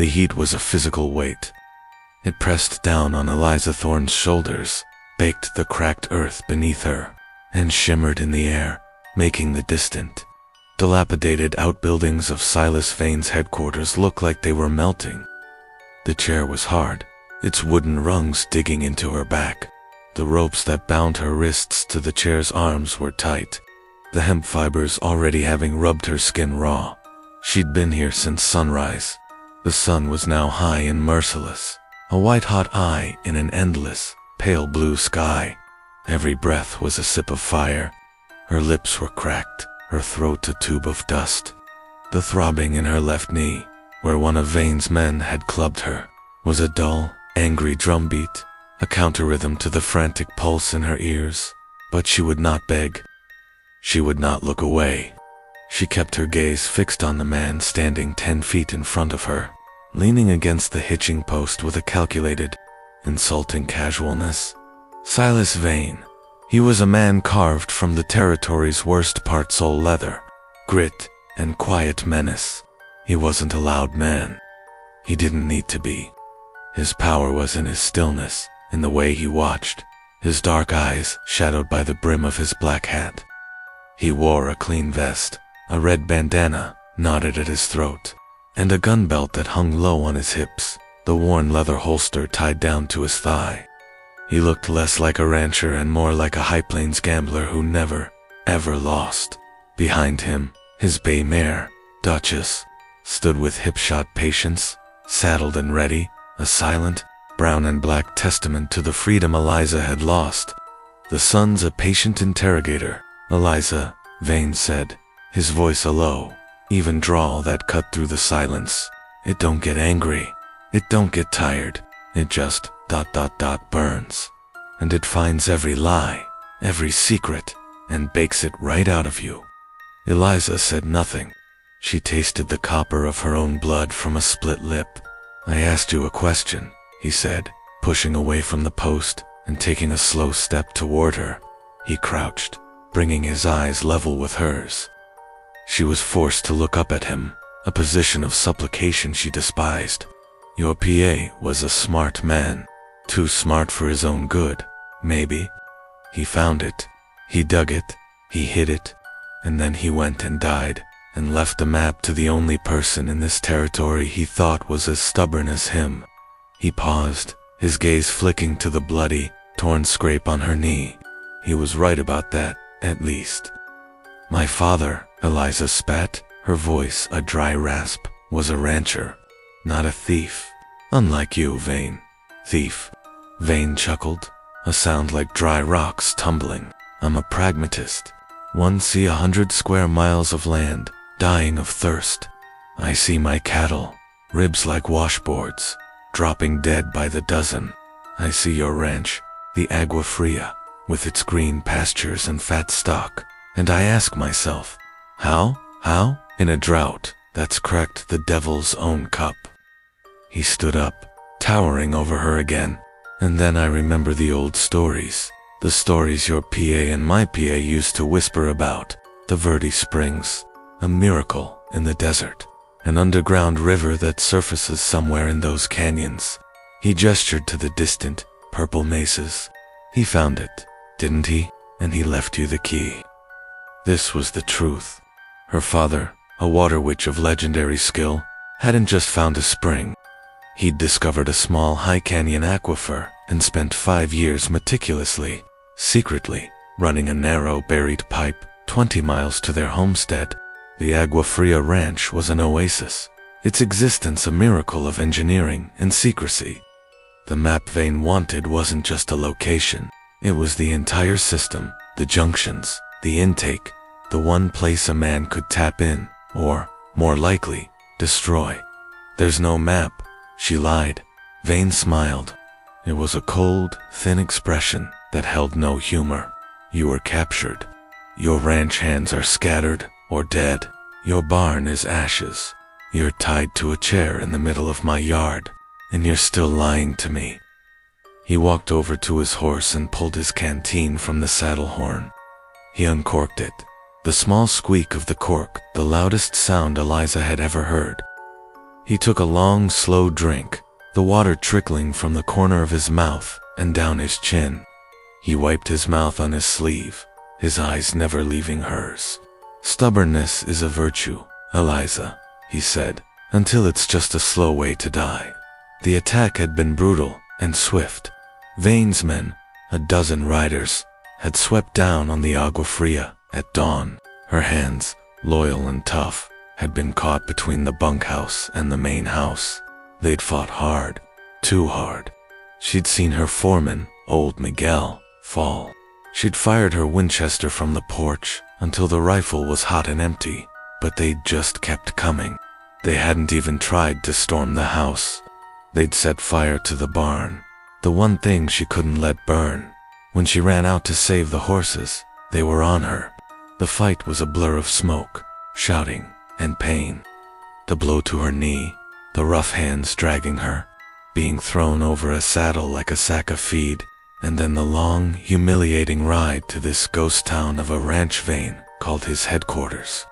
The heat was a physical weight. It pressed down on Eliza Thorne's shoulders, baked the cracked earth beneath her, and shimmered in the air, making the distant, dilapidated outbuildings of Silas Vane's headquarters look like they were melting. The chair was hard, its wooden rungs digging into her back. The ropes that bound her wrists to the chair's arms were tight, the hemp fibers already having rubbed her skin raw. She'd been here since sunrise. The sun was now high and merciless, a white-hot eye in an endless, pale blue sky. Every breath was a sip of fire. Her lips were cracked, her throat a tube of dust. The throbbing in her left knee, where one of Vane's men had clubbed her, was a dull, angry drumbeat, a counter-rhythm to the frantic pulse in her ears. But she would not beg. She would not look away. She kept her gaze fixed on the man standing 10 feet in front of her, leaning against the hitching post with a calculated, insulting casualness. Silas Vane. He was a man carved from the territory's worst part, soul leather, grit, and quiet menace. He wasn't a loud man. He didn't need to be. His power was in his stillness, in the way he watched, his dark eyes shadowed by the brim of his black hat. He wore a clean vest, a red bandana knotted at his throat, and a gun belt that hung low on his hips, the worn leather holster tied down to his thigh. He looked less like a rancher and more like a High Plains gambler who never, ever lost. Behind him, his bay mare, Duchess, stood with hip-shot patience, saddled and ready, a silent, brown and black testament to the freedom Eliza had lost. "The son's a patient interrogator," Eliza, Vane said, his voice a low, even drawl that cut through the silence. "It don't get angry. It don't get tired. It just ... burns. And it finds every lie, every secret, and bakes it right out of you." Eliza said nothing. She tasted the copper of her own blood from a split lip. "I asked you a question," he said, pushing away from the post and taking a slow step toward her. He crouched, bringing his eyes level with hers. She was forced to look up at him, a position of supplication she despised. "Your PA was a smart man. Too smart for his own good, maybe. He found it. He dug it. He hid it. And then he went and died, and left a map to the only person in this territory he thought was as stubborn as him." He paused, his gaze flicking to the bloody, torn scrape on her knee. He was right about that, at least. "My father," Eliza spat, her voice a dry rasp, "was a rancher, not a thief. Unlike you, Vane." "Thief?" Vane chuckled, a sound like dry rocks tumbling. "I'm a pragmatist. One see 100 square miles of land, dying of thirst. I see my cattle, ribs like washboards, dropping dead by the dozen. I see your ranch, the Agua Fria, with its green pastures and fat stock, and I ask myself, how, in a drought that's cracked the devil's own cup?" He stood up, towering over her again, and then I remember the old stories, the stories your PA and my PA used to whisper about, the Verde Springs, a miracle in the desert, an underground river that surfaces somewhere in those canyons. He gestured to the distant, purple mesas. "He found it, didn't he? And he left you the key." This was the truth. Her father, a water witch of legendary skill, hadn't just found a spring. He'd discovered a small high canyon aquifer and spent 5 years meticulously, secretly, running a narrow buried pipe 20 miles to their homestead. The Agua Fria Ranch was an oasis, its existence a miracle of engineering and secrecy. The map Vane wanted wasn't just a location, it was the entire system, the junctions, the intake, the one place a man could tap in, or, more likely, destroy. "There's no map," she lied. Vane smiled. It was a cold, thin expression that held no humor. "You were captured. Your ranch hands are scattered or dead. Your barn is ashes. You're tied to a chair in the middle of my yard, and you're still lying to me." He walked over to his horse and pulled his canteen from the saddle horn. He uncorked it. The small squeak of the cork, the loudest sound Eliza had ever heard. He took a long, slow drink, the water trickling from the corner of his mouth and down his chin. He wiped his mouth on his sleeve, his eyes never leaving hers. "Stubbornness is a virtue, Eliza," he said, "until it's just a slow way to die." The attack had been brutal and swift. Vane's men, a dozen riders, had swept down on the Agua Fria at dawn. Her hands, loyal and tough, had been caught between the bunkhouse and the main house. They'd fought hard, too hard. She'd seen her foreman, old Miguel, fall. She'd fired her Winchester from the porch until the rifle was hot and empty, but they'd just kept coming. They hadn't even tried to storm the house. They'd set fire to the barn, the one thing she couldn't let burn. When she ran out to save the horses, they were on her. The fight was a blur of smoke, shouting, and pain. The blow to her knee, the rough hands dragging her, being thrown over a saddle like a sack of feed, and then the long, humiliating ride to this ghost town of a ranch Vane called his headquarters.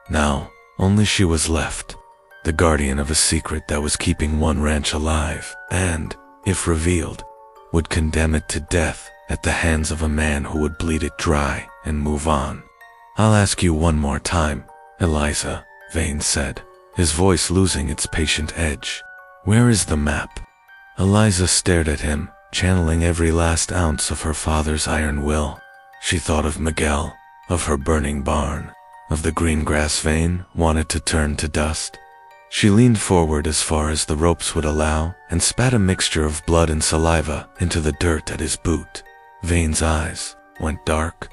Now, only she was left, the guardian of a secret that was keeping one ranch alive, and, if revealed, would condemn it to death at the hands of a man who would bleed it dry and move on. "I'll ask you one more time, Eliza," Vane said, his voice losing its patient edge. "Where is the map?" Eliza stared at him, channeling every last ounce of her father's iron will. She thought of Miguel, of her burning barn, of the green grass Vane wanted to turn to dust. She leaned forward as far as the ropes would allow and spat a mixture of blood and saliva into the dirt at his boot. Vane's eyes went dark.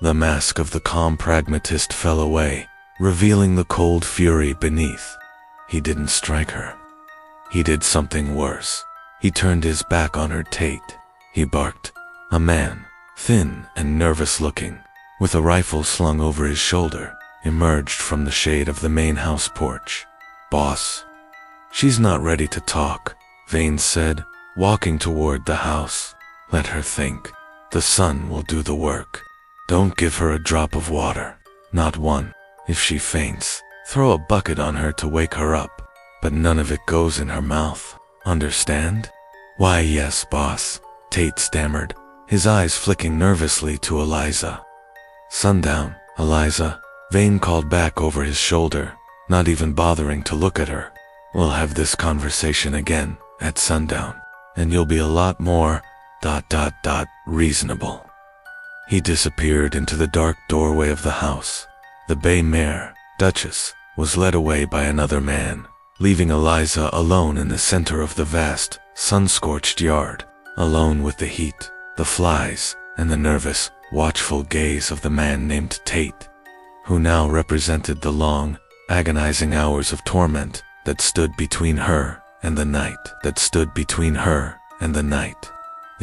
The mask of the calm pragmatist fell away, revealing the cold fury beneath. He didn't strike her. He did something worse. He turned his back on her Tate. He barked. A man, thin and nervous looking, with a rifle slung over his shoulder, emerged from the shade of the main house porch. "Boss." "She's not ready to talk," Vane said, walking toward the house. "Let her think. The sun will do the work. Don't give her a drop of water. Not one. If she faints, throw a bucket on her to wake her up. But none of it goes in her mouth. Understand?" "Why, yes, boss," Tate stammered, his eyes flicking nervously to Eliza. "Sundown, Eliza," Vane called back over his shoulder, not even bothering to look at her. "We'll have this conversation again at sundown, and you'll be a lot more reasonable." He disappeared into the dark doorway of the house. The bay mare, Duchess, was led away by another man, leaving Eliza alone in the center of the vast, sun-scorched yard, alone with the heat, the flies, and the nervous, watchful gaze of the man named Tate, who now represented the long, agonizing hours of torment that stood between her and the night,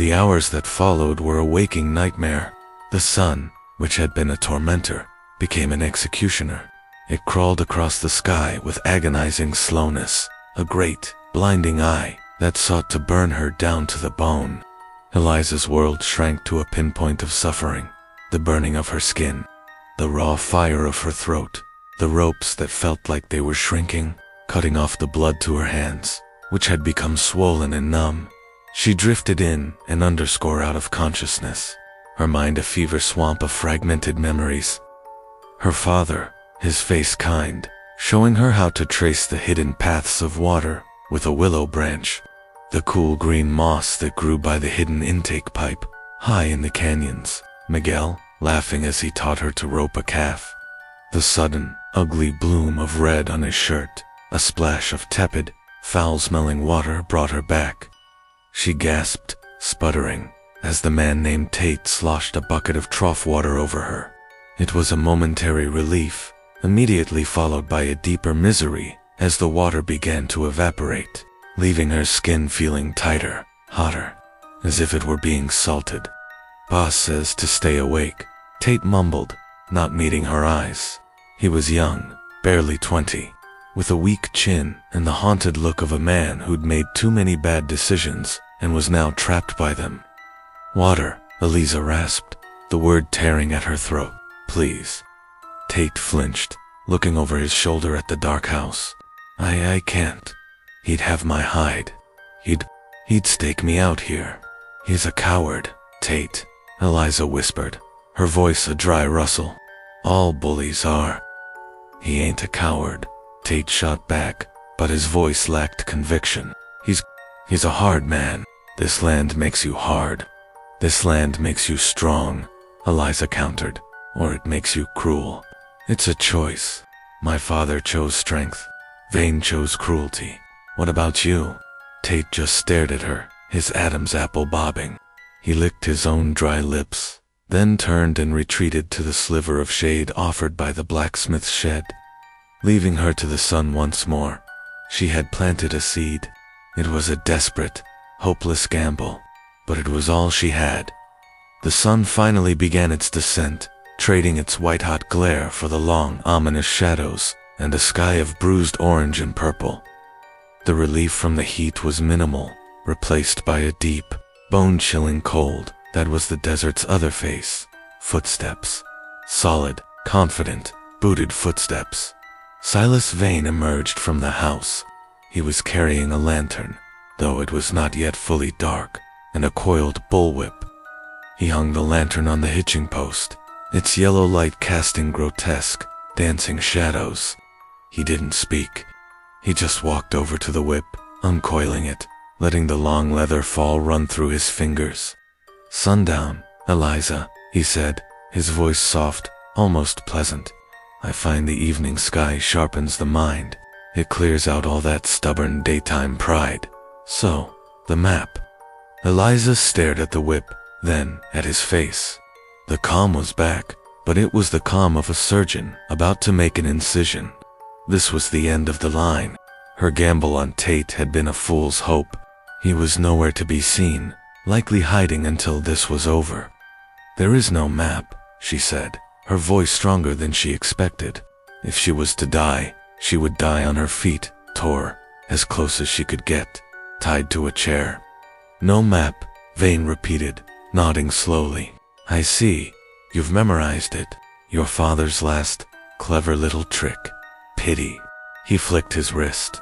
The hours that followed were a waking nightmare. The sun, which had been a tormentor, became an executioner. It crawled across the sky with agonizing slowness, a great, blinding eye that sought to burn her down to the bone. Eliza's world shrank to a pinpoint of suffering, the burning of her skin, the raw fire of her throat, the ropes that felt like they were shrinking, cutting off the blood to her hands, which had become swollen and numb. She drifted in and out of consciousness, her mind a fever swamp of fragmented memories. Her father, his face kind, showing her how to trace the hidden paths of water with a willow branch, the cool green moss that grew by the hidden intake pipe, high in the canyons. Miguel, laughing as he taught her to rope a calf. The sudden, ugly bloom of red on his shirt, a splash of tepid, foul-smelling water brought her back. She gasped, sputtering, as the man named Tate sloshed a bucket of trough water over her. It was a momentary relief, immediately followed by a deeper misery as the water began to evaporate, leaving her skin feeling tighter, hotter, as if it were being salted. "Boss says to stay awake," Tate mumbled, not meeting her eyes. He was young, barely 20, with a weak chin and the haunted look of a man who'd made too many bad decisions and was now trapped by them. "Water," Eliza rasped, the word tearing at her throat. "Please." Tate flinched, looking over his shoulder at the dark house. I can't. He'd have my hide. He'd stake me out here. He's a coward, Tate, Eliza whispered, her voice a dry rustle. All bullies are. He ain't a coward, Tate shot back, but his voice lacked conviction. He's a hard man. This land makes you hard. This land makes you strong, Eliza countered, or it makes you cruel. It's a choice. My father chose strength. Vane chose cruelty. What about you? Tate just stared at her, his Adam's apple bobbing. He licked his own dry lips, then turned and retreated to the sliver of shade offered by the blacksmith's shed. Leaving her to the sun once more, she had planted a seed. It was a desperate, hopeless gamble, but it was all she had. The sun finally began its descent, trading its white-hot glare for the long, ominous shadows and a sky of bruised orange and purple. The relief from the heat was minimal, replaced by a deep, bone-chilling cold that was the desert's other face. Footsteps. Solid, confident, booted footsteps. Silas Vane emerged from the house. He was carrying a lantern, though it was not yet fully dark, and a coiled bullwhip. He hung the lantern on the hitching post, its yellow light casting grotesque, dancing shadows. He didn't speak. He just walked over to the whip, uncoiling it, letting the long leather fall run through his fingers. "Sundown, Eliza," he said, his voice soft, almost pleasant. "I find the evening sky sharpens the mind. It clears out all that stubborn daytime pride. So, the map." Eliza stared at the whip, then at his face. The calm was back, but it was the calm of a surgeon about to make an incision. This was the end of the line. Her gamble on Tate had been a fool's hope. He was nowhere to be seen, likely hiding until this was over. "There is no map," she said, her voice stronger than she expected. If she was to die, she would die on her feet, tore, as close as she could get, tied to a chair. "No map," Vane repeated, nodding slowly. "I see. You've memorized it. Your father's last, clever little trick. Pity." He flicked his wrist.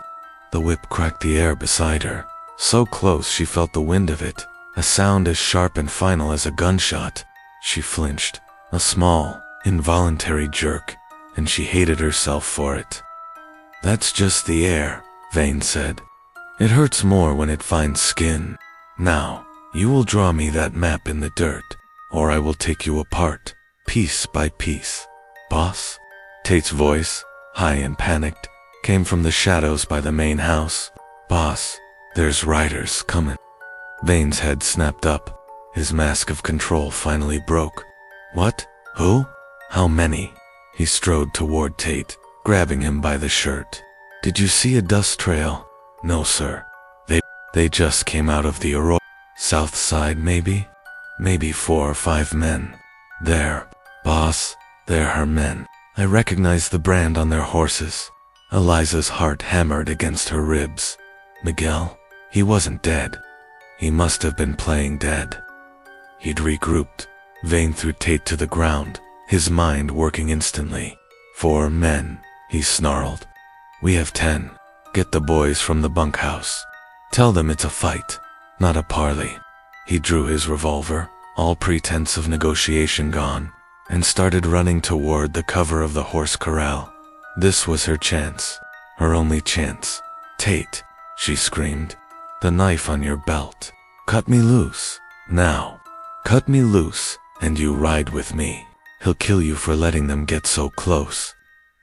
The whip cracked the air beside her, so close she felt the wind of it, a sound as sharp and final as a gunshot. She flinched, a small, involuntary jerk, and she hated herself for it. "That's just the air," Vane said. "It hurts more when it finds skin. Now, you will draw me that map in the dirt, or I will take you apart, piece by piece. Boss?" Tate's voice, high and panicked, came from the shadows by the main house. "Boss, there's riders coming." Vane's head snapped up. His mask of control finally broke. "What? Who? How many?" He strode toward Tate, grabbing him by the shirt. "Did you see a dust trail?" "No, sir. They just came out of the Arroyo. South side, maybe? Maybe 4 or 5 men. There, boss, they're her men. I recognize the brand on their horses." Eliza's heart hammered against her ribs. Miguel? He wasn't dead. He must have been playing dead. He'd regrouped. Vane threw Tate to the ground, his mind working instantly. 4 men, he snarled. "We have 10. Get the boys from the bunkhouse. Tell them it's a fight, not a parley." He drew his revolver, all pretense of negotiation gone, and started running toward the cover of the horse corral. This was her chance, her only chance. "Tate," she screamed, "the knife on your belt. Cut me loose, now. Cut me loose, and you ride with me. He'll kill you for letting them get so close."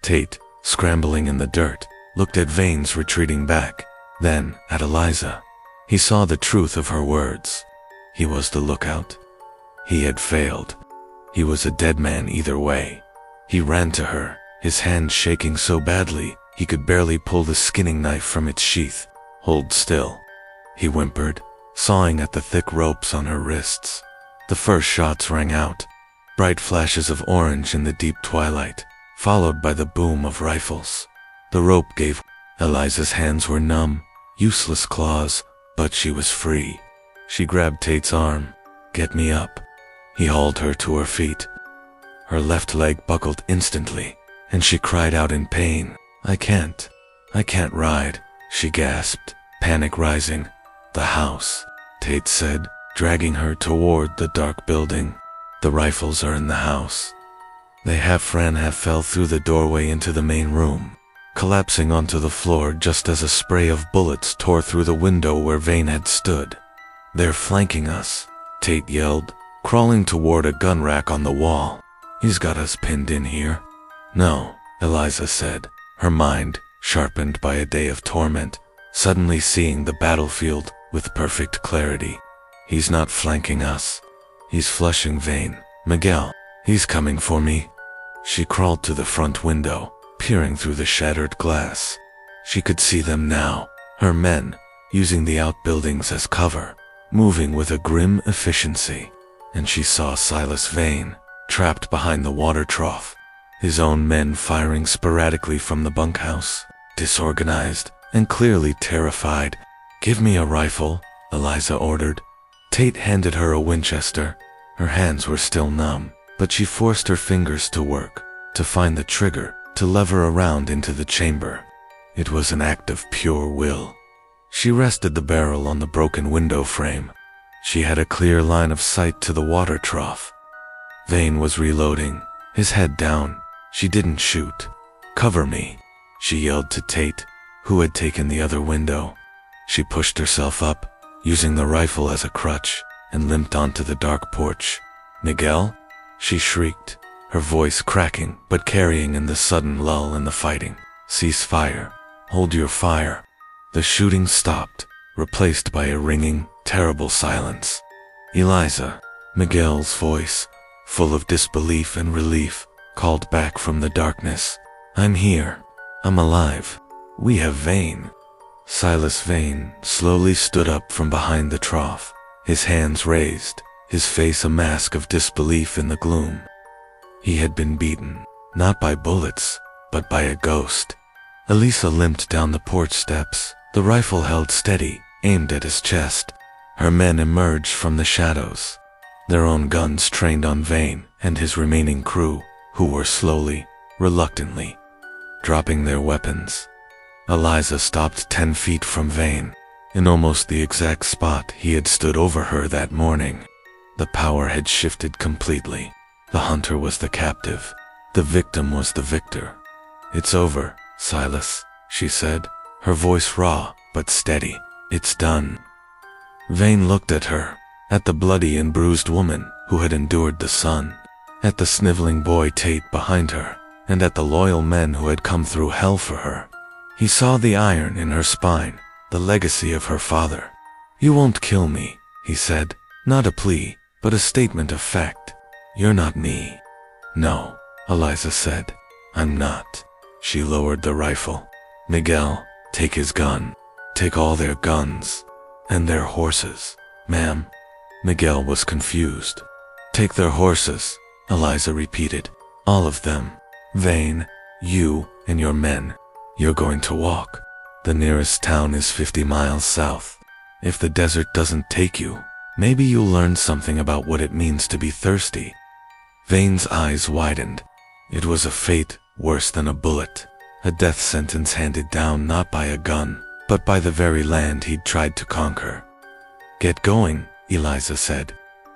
Tate, scrambling in the dirt, looked at Vane's retreating back, then at Eliza. He saw the truth of her words. He was the lookout. He had failed. He was a dead man either way. He ran to her, his hand shaking so badly he could barely pull the skinning knife from its sheath. "Hold still," he whimpered, sawing at the thick ropes on her wrists. The first shots rang out, bright flashes of orange in the deep twilight, followed by the boom of rifles. The rope gave. Eliza's hands were numb, useless claws, but she was free. She grabbed Tate's arm. "Get me up." He hauled her to her feet. Her left leg buckled instantly, and she cried out in pain. I I can't ride, she gasped, panic rising. The house, Tate said, dragging her toward the dark building. The rifles are in the house. They half fell through the doorway into the main room, collapsing onto the floor just as a spray of bullets tore through the window where Vane had stood. They're flanking us, Tate yelled, crawling toward a gun rack on the wall. He's got us pinned in here. No, Eliza said, her mind, sharpened by a day of torment, suddenly seeing the battlefield with perfect clarity. He's not flanking us. He's flushing Vane. Miguel, he's coming for me. She crawled to the front window, peering through the shattered glass. She could see them now, her men, using the outbuildings as cover, moving with a grim efficiency. And she saw Silas Vane, trapped behind the water trough, his own men firing sporadically from the bunkhouse, disorganized and clearly terrified. Give me a rifle, Eliza ordered. Tate handed her a Winchester. Her hands were still numb, but she forced her fingers to work, to find the trigger, to lever around into the chamber. It was an act of pure will. She rested the barrel on the broken window frame. She had a clear line of sight to the water trough. Vane was reloading, his head down. She didn't shoot. Cover me, she yelled to Tate, who had taken the other window. She pushed herself up, using the rifle as a crutch, and limped onto the dark porch. Miguel? She shrieked, her voice cracking but carrying in the sudden lull in the fighting. Cease fire. Hold your fire. The shooting stopped, replaced by a ringing, terrible silence. Eliza, Miguel's voice, full of disbelief and relief, called back from the darkness. I'm here. I'm alive. We have Vane. Silas Vane slowly stood up from behind the trough, his hands raised, his face a mask of disbelief in the gloom. He had been beaten, not by bullets, but by a ghost. Elisa limped down the porch steps, the rifle held steady, aimed at his chest. Her men emerged from the shadows, their own guns trained on Vane and his remaining crew, who were slowly, reluctantly, dropping their weapons. Eliza stopped 10 feet from Vane, in almost the exact spot he had stood over her that morning. The power had shifted completely. The hunter was the captive. The victim was the victor. It's over, Silas, she said, her voice raw but steady. It's done. Vane looked at her, at the bloody and bruised woman who had endured the sun, at the sniveling boy Tate behind her, and at the loyal men who had come through hell for her. He saw the iron in her spine, the legacy of her father. You won't kill me, he said, not a plea, but a statement of fact. You're not me. No, Eliza said. I'm not. She lowered the rifle. Miguel, take his gun. Take all their guns. And their horses, ma'am. Miguel was confused. Take their horses, Eliza repeated. All of them. Vane, you, and your men. You're going to walk. The nearest town is 50 miles south. If the desert doesn't take you, maybe you'll learn something about what it means to be thirsty. Vane's eyes widened. It was a fate worse than a bullet, a death sentence handed down not by a gun, but by the very land he'd tried to conquer. Get going, Eliza said,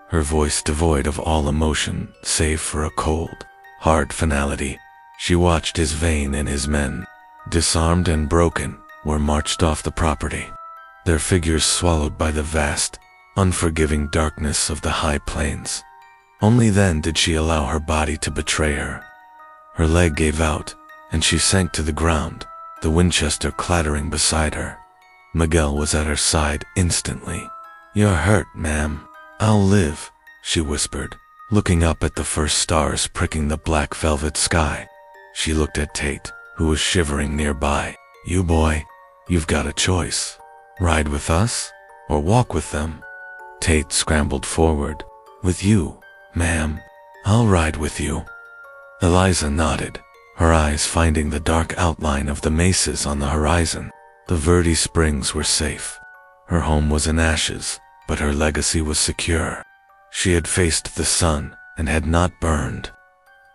her voice devoid of all emotion save for a cold, hard finality. She watched as Vane and his men, disarmed and broken, were marched off the property, their figures swallowed by the vast, unforgiving darkness of the high plains. Only then did she allow her body to betray her. Her leg gave out, and she sank to the ground, the Winchester clattering beside her. Miguel was at her side instantly. You're hurt, ma'am. I'll live, she whispered, looking up at the first stars pricking the black velvet sky. She looked at Tate, who was shivering nearby. You boy, you've got a choice. Ride with us, or walk with them. Tate scrambled forward. With you, ma'am. I'll ride with you. Eliza nodded, her eyes finding the dark outline of the mesas on the horizon. The Verde Springs were safe. Her home was in ashes, but her legacy was secure. She had faced the sun and had not burned.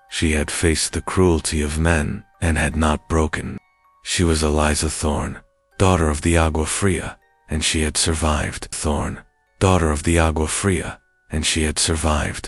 She had faced the cruelty of men and had not broken. She was Eliza Thorne, daughter of the Agua Fria, and she had survived. Thorne, daughter of the Agua Fria, and she had survived.